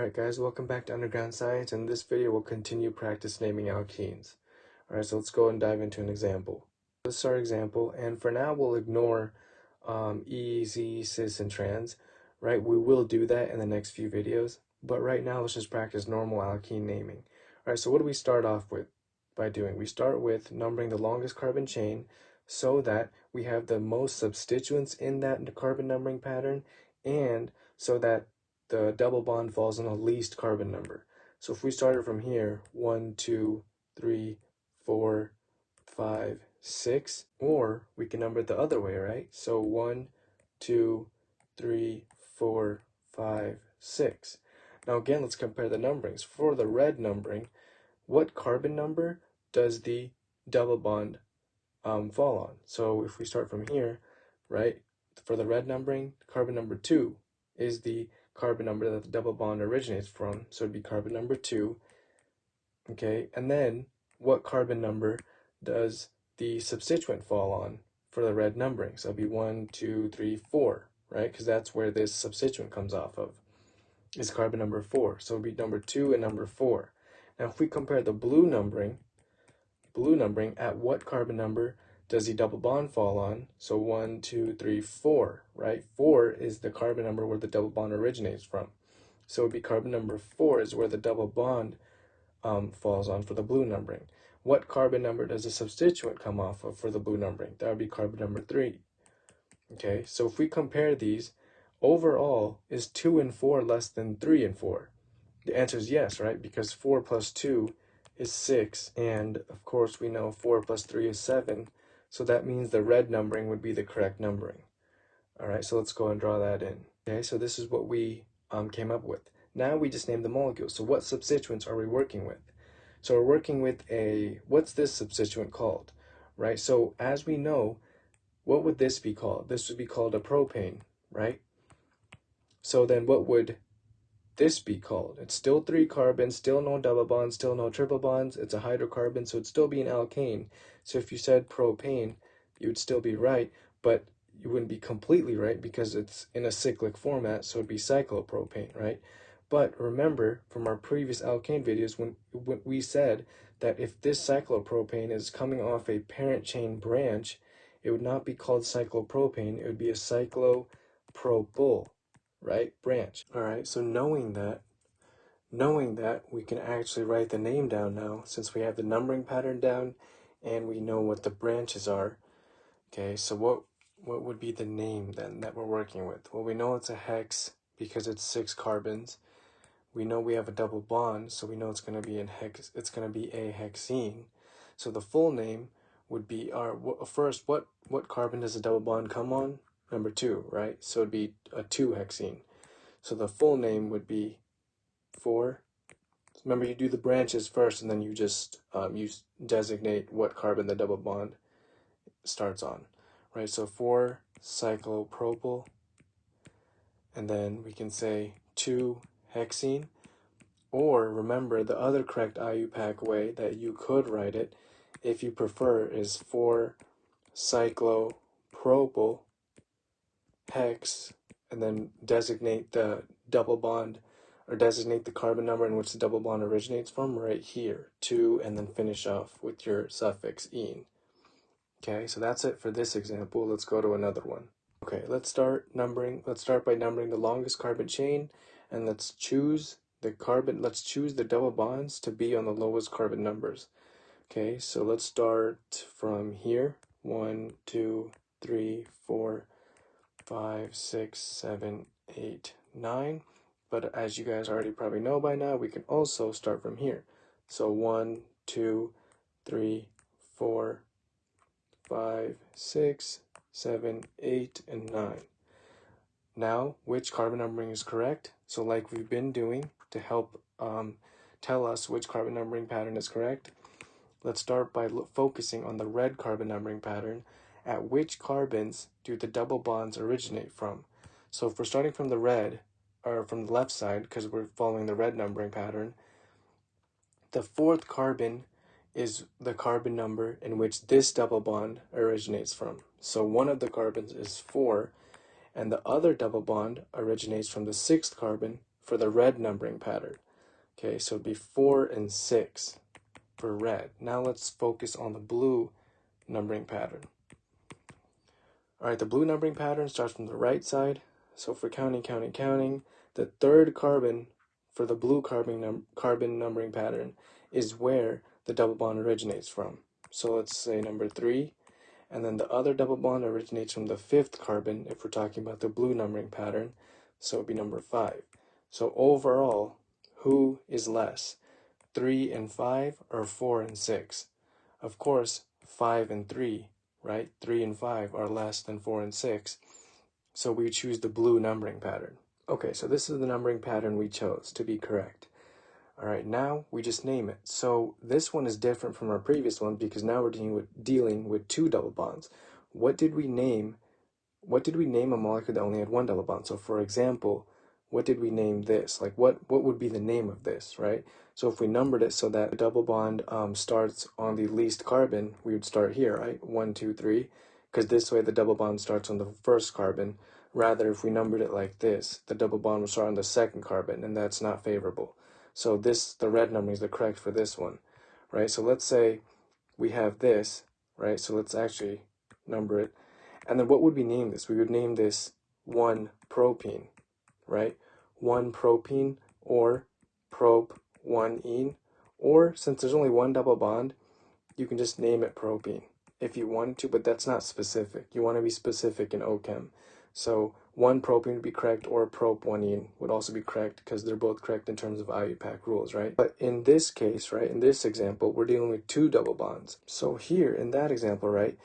Alright guys, welcome back to Underground Science, and in this video we'll continue practice naming alkenes. Alright, so let's go and dive into an example. This is our example, and for now we'll ignore E, Z, cis, and trans. Right, we will do that in the next few videos, but right now let's just practice normal alkene naming. Alright, so what do we start off with by doing? We start with numbering the longest carbon chain so that we have the most substituents in that carbon numbering pattern, and so that the double bond falls on the least carbon number. So if we started from here, 1, 2, 3, 4, 5, 6, or we can number it the other way, right? So 1, 2, 3, 4, 5, 6. Now again, let's compare the numberings. For the red numbering, what carbon number does the double bond fall on? So if we start from here, right, for the red numbering, carbon number 2 is the carbon number that the double bond originates from, so it'd be carbon number 2. Okay, and then what carbon number does the substituent fall on for the red numbering? So it'd be 1, 2, 3, 4, right? Because that's where this substituent comes off of, is carbon number 4. So it'd be number 2 and number 4. Now if we compare the blue numbering, at what carbon number does the double bond fall on? So 1, 2, 3, 4, right? 4 is the carbon number where the double bond originates from. So it would be carbon number 4 is where the double bond falls on for the blue numbering. What carbon number does the substituent come off of for the blue numbering? That would be carbon number 3. Okay, so if we compare these, overall, is 2 and 4 less than 3 and 4? The answer is yes, right? Because 4 plus 2 is 6, and of course we know 4 plus 3 is 7, so that means the red numbering would be the correct numbering. Alright, so let's go and draw that in. Okay, so this is what we came up with. Now we just named the molecules. So what substituents are we working with? So we're working with what's this substituent called? Right, so as we know, what would this be called? This would be called a propane, right? So then what would this be called? It's still 3 carbons, still no double bonds, still no triple bonds. It's a hydrocarbon, so it'd still be an alkane. So if you said propane, you would still be right, but you wouldn't be completely right because it's in a cyclic format, so it'd be cyclopropane, right? But remember from our previous alkane videos when we said that if this cyclopropane is coming off a parent chain branch, it would not be called cyclopropane, it would be a cyclopropyl, right, branch. All right, so knowing that, we can actually write the name down now since we have the numbering pattern down and we know what the branches are. Okay, so what would be the name then that we're working with? Well, we know it's a hex because it's 6 carbons. We know we have a double bond, so we know it's going to be a hexene. So the full name would be first, what carbon does a double bond come on? Number 2, right? So it'd be a 2-hexene. So the full name would be 4. Remember, you do the branches first, and then you just you designate what carbon the double bond starts on, right? So 4-cyclopropyl, and then we can say 2-hexene, or remember the other correct IUPAC way that you could write it, if you prefer, is 4-cyclopropyl hex, and then designate the double bond, or designate the carbon number in which the double bond originates from right here, 2, and then finish off with your suffix -ene. Okay, so that's it for this example. Let's go to another one. Okay, let's start by numbering the longest carbon chain, and let's choose the double bonds to be on the lowest carbon numbers. Okay, so let's start from here. 1, 2, 3, 4, 5, 6, 7, 8, 9. But as you guys already probably know by now, we can also start from here. So 1, 2, 3, 4, 5, 6, 7, 8, and 9. Now, which carbon numbering is correct? So like we've been doing to help tell us which carbon numbering pattern is correct, let's start by focusing on the red carbon numbering pattern. At which carbons do the double bonds originate from? So if we're starting from the red, or from the left side, because we're following the red numbering pattern, the 4th carbon is the carbon number in which this double bond originates from. So one of the carbons is 4, and the other double bond originates from the 6th carbon, for the red numbering pattern. Okay, so it'd be 4 and 6 for red. Now let's focus on the blue numbering pattern. All right, the blue numbering pattern starts from the right side. So if we're counting, the third carbon for the blue carbon numbering pattern is where the double bond originates from. So let's say number 3, and then the other double bond originates from the fifth carbon if we're talking about the blue numbering pattern, so it'd be number 5. So overall, who is less, 3 and 5 or 4 and 6? Of course, 5 and 3, right? 3 and 5 are less than 4 and 6, so we choose the blue numbering pattern. Okay, so this is the numbering pattern we chose to be correct. All right, now we just name it. So this one is different from our previous one because now we're dealing with 2 double bonds. What did we name a molecule that only had 1 double bond? So for example, what did we name this? Like what would be the name of this, right? So if we numbered it so that the double bond starts on the least carbon, we would start here, right? 1, 2, 3, because this way the double bond starts on the first carbon. Rather, if we numbered it like this, the double bond would start on the second carbon, and that's not favorable. So the red numbering is the correct for this one, right? So let's say we have this, right? So let's actually number it. And then what would we name this? We would name this 1-propene, right? 1-propene or prop-1-ene. Or since there's only 1 double bond, you can just name it propene if you wanted to, but that's not specific. You want to be specific in OChem. So 1-propene would be correct, or prop-1-ene would also be correct because they're both correct in terms of IUPAC rules, right? But in this case, right, in this example, we're dealing with 2 double bonds. So here in that example, right,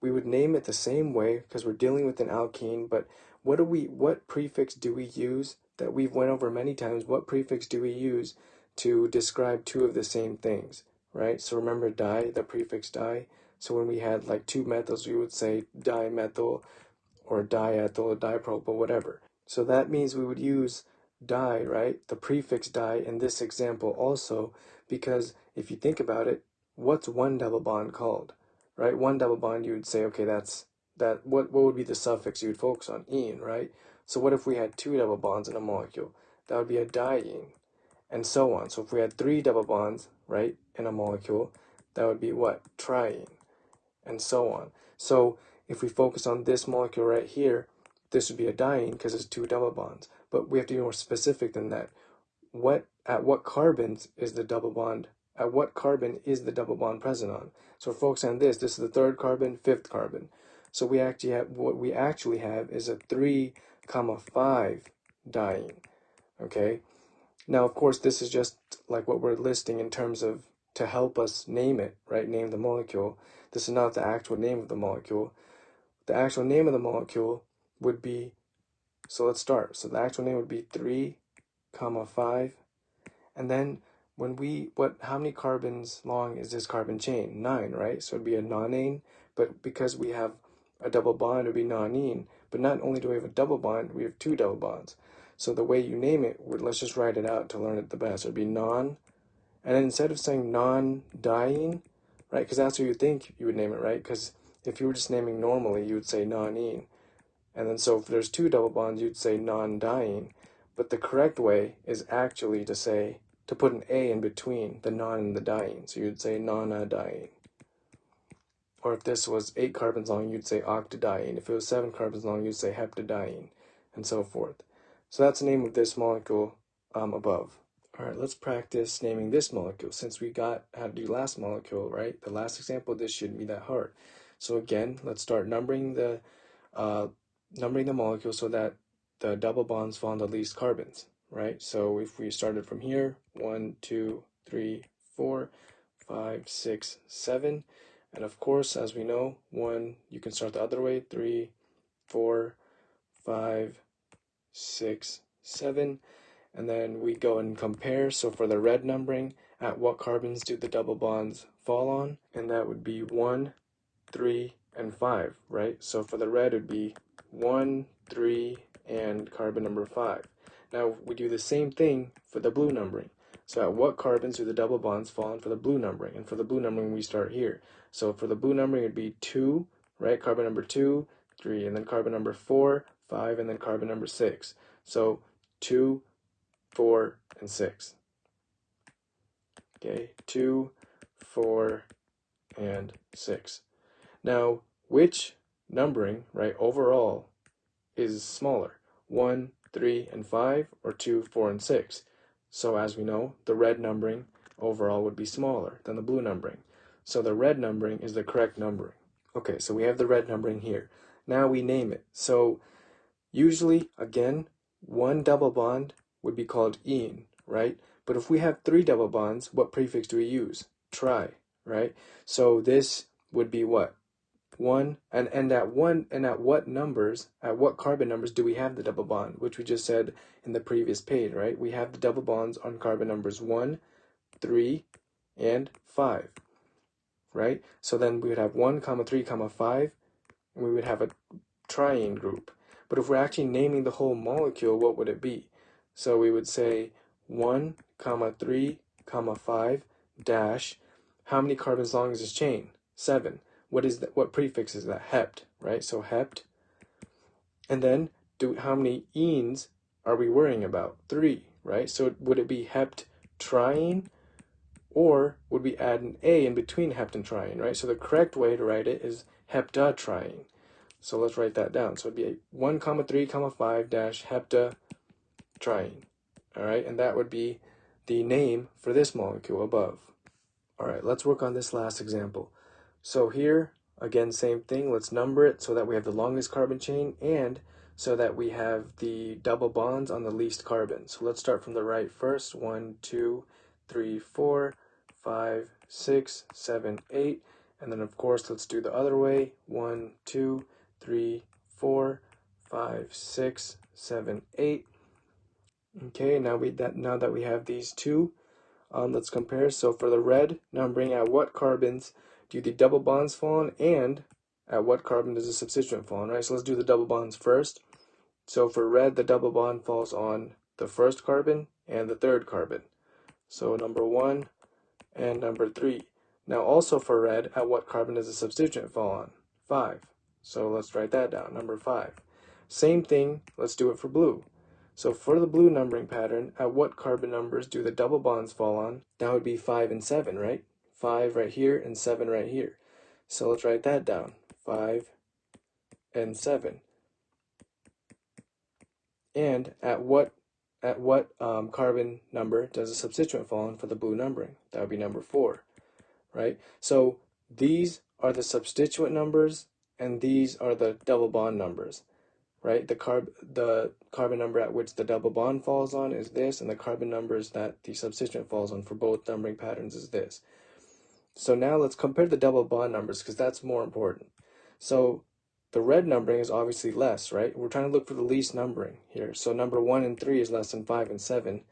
we would name it the same way because we're dealing with an alkene, but what prefix do we use that we've went over many times? What prefix do we use to describe 2 of the same things, right? So remember di, the prefix di. So when we had like 2 methyls, we would say dimethyl or diethyl or dipropyl, whatever. So that means we would use di, right? The prefix di in this example also, because if you think about it, what's 1 double bond called, right? 1 double bond, you would say, okay, what would be the suffix you would focus on? Ene, right? So what if we had 2 double bonds in a molecule? That would be a diene, and so on. So if we had 3 double bonds, right, in a molecule, that would be what? Triene, and so on. So if we focus on this molecule right here, this would be a diene because it's 2 double bonds. But we have to be more specific than that. At what carbons is the double bond? At what carbon is the double bond present on? So we're focusing on this. This is the 3rd carbon, 5th carbon. So what we actually have is a 3, 5 diene. Okay. Now, of course, this is just like what we're listing in terms of to help us name it, right? Name the molecule. This is not the actual name of the molecule. The actual name of the molecule would be, so let's start. So the actual name would be 3, 5, and then how many carbons long is this carbon chain? 9, right? So it'd be a nonane, but because we have a double bond, it would be nonene. But not only do we have a double bond, we have 2 double bonds. So the way you name it, let's just write it out to learn it the best. It would be non, and then instead of saying non-diene, right, because that's what you think you would name it, right? Because if you were just naming normally, you would say nonene. And then so if there's 2 double bonds, you'd say non-diene. But the correct way is actually to put an A in between the non and the diene. So you'd say nonadiene. Or if this was 8 carbons long, you'd say octadiene. If it was 7 carbons long, you'd say heptadiene, and so forth. So that's the name of this molecule above. All right, let's practice naming this molecule. Since we got how to do last molecule, right? The last example, this shouldn't be that hard. So again, let's start numbering the molecule so that the double bonds fall on the least carbons, right? So if we started from here, 1, 2, 3, 4, 5, 6, 7, and of course, as we know, you can start the other way, 3, 4, 5, 6, 7, and then we go and compare. So for the red numbering, at what carbons do the double bonds fall on? And that would be 1, 3, and 5, right? So for the red, it would be 1, 3, and carbon number 5. Now we do the same thing for the blue numbering. So at what carbons do the double bonds fall on for the blue numbering? And for the blue numbering, we start here. So for the blue numbering, it would be 2, right? Carbon number 2, 3, and then carbon number 4, 5, and then carbon number 6. So 2, 4, and 6. Okay, 2, 4, and 6. Now, which numbering, right, overall is smaller? 1, 3, and 5, or 2, 4, and 6? So as we know, the red numbering overall would be smaller than the blue numbering. So the red numbering is the correct numbering. Okay, so we have the red numbering here. Now we name it. So usually, again, one double bond would be called ene, right? But if we have 3 double bonds, what prefix do we use? Tri, right? So this would be what? 1, and at what numbers, at what carbon numbers do we have the double bond, which we just said in the previous page, right? We have the double bonds on carbon numbers 1, 3, and 5, right? So then we would have 1, 3, 5, and we would have a triene group. But if we're actually naming the whole molecule, what would it be? So we would say 1, 3, 5, dash, how many carbons long is this chain? 7. What is that? What prefix is that? Hept, right? So hept. And then how many enes are we worrying about? 3, right? So would it be hept triene, or would we add an A in between hept and triene, right? So the correct way to write it is heptatriene. So let's write that down. So it'd be 1, 3, 5 dash heptatriene. All right, and that would be the name for this molecule above. All right, let's work on this last example. So here, again, same thing. Let's number it so that we have the longest carbon chain and so that we have the double bonds on the least carbon. So let's start from the right first. 1, 2, 3, 4, 5, 6, 7, 8. And then, of course, let's do the other way. 1, 2, 3, 4, 5, 6, 7, 8. Okay, now that we have these two, let's compare. So for the red numbering, at what carbons do the double bonds fall on, and at what carbon does the substituent fall on, right? So let's do the double bonds first. So for red, the double bond falls on the first carbon and the third carbon. So number 1 and number 3. Now also for red, at what carbon does the substituent fall on? 5. So let's write that down, number 5. Same thing, let's do it for blue. So for the blue numbering pattern, at what carbon numbers do the double bonds fall on? That would be 5 and 7, right? 5 right here and 7 right here. So let's write that down, 5 and 7. And at what carbon number does the substituent fall on for the blue numbering? That would be number 4, right? So these are the substituent numbers and these are the double bond numbers, right? The carbon number at which the double bond falls on is this, and the carbon numbers that the substituent falls on for both numbering patterns is this. So now let's compare the double bond numbers because that's more important. So the red numbering is obviously less, right? We're trying to look for the least numbering here. So number 1 and 3 is less than 5 and 7.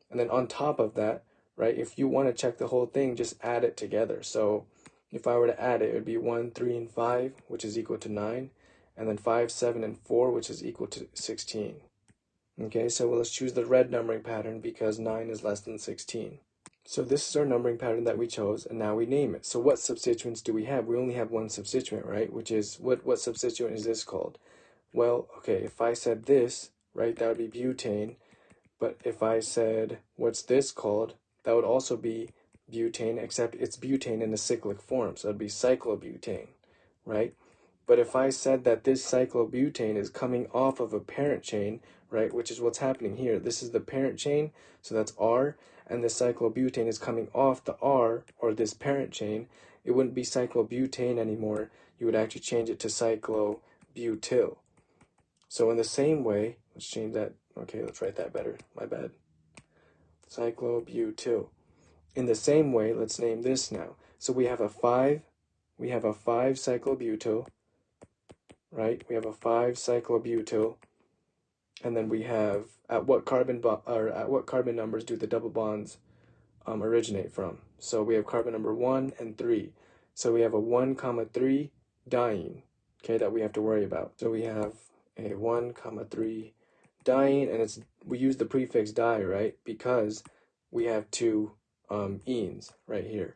And then on top of that, right, if you want to check the whole thing, just add it together. So if I were to add it, it would be 1, 3, and 5, which is equal to 9. And then 5, 7, and 4, which is equal to 16. Okay, so let's choose the red numbering pattern because 9 is less than 16. So this is our numbering pattern that we chose, and now we name it. So what substituents do we have? We only have one substituent, right? Which is, what substituent is this called? Well, okay, if I said this, right, that would be butane. But if I said, what's this called? That would also be butane, except it's butane in a cyclic form. So it would be cyclobutane, right? But if I said that this cyclobutane is coming off of a parent chain, right, which is what's happening here. This is the parent chain, so that's R, and the cyclobutane is coming off the R, or this parent chain, it wouldn't be cyclobutane anymore. You would actually change it to cyclobutyl. So in the same way, let's change that. Okay, let's write that better. My bad. Cyclobutyl. In the same way, let's name this now. So we have a 5 cyclobutyl, right? We have a 5 cyclobutyl, and then we have at what carbon numbers do the double bonds originate from? So we have carbon number 1 and 3. So we have a 1, 3 diene, okay, that we have to worry about. So we have a 1, 3 diene, and we use the prefix di, right? Because we have 2 enes right here.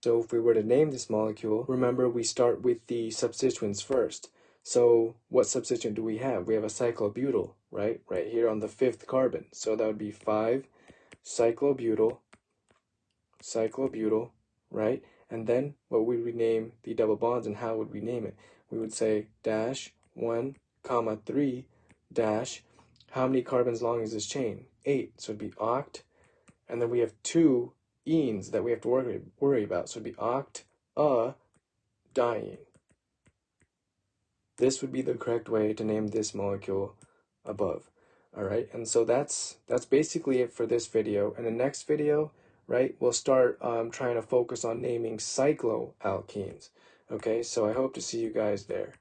So if we were to name this molecule, remember we start with the substituents first. So what substituent do we have? We have a cyclobutyl, right? Right here on the 5th carbon. So that would be 5-cyclobutyl, right? And then what would we name the double bonds, and how would we name it? We would say dash 1, comma 3, dash, how many carbons long is this chain? 8. So it'd be oct, and then we have 2 enes that we have to worry about. So it'd be oct, diene. This would be the correct way to name this molecule above. All right, and so that's basically it for this video. In the next video, right, we'll start trying to focus on naming cycloalkenes. Okay, so I hope to see you guys there.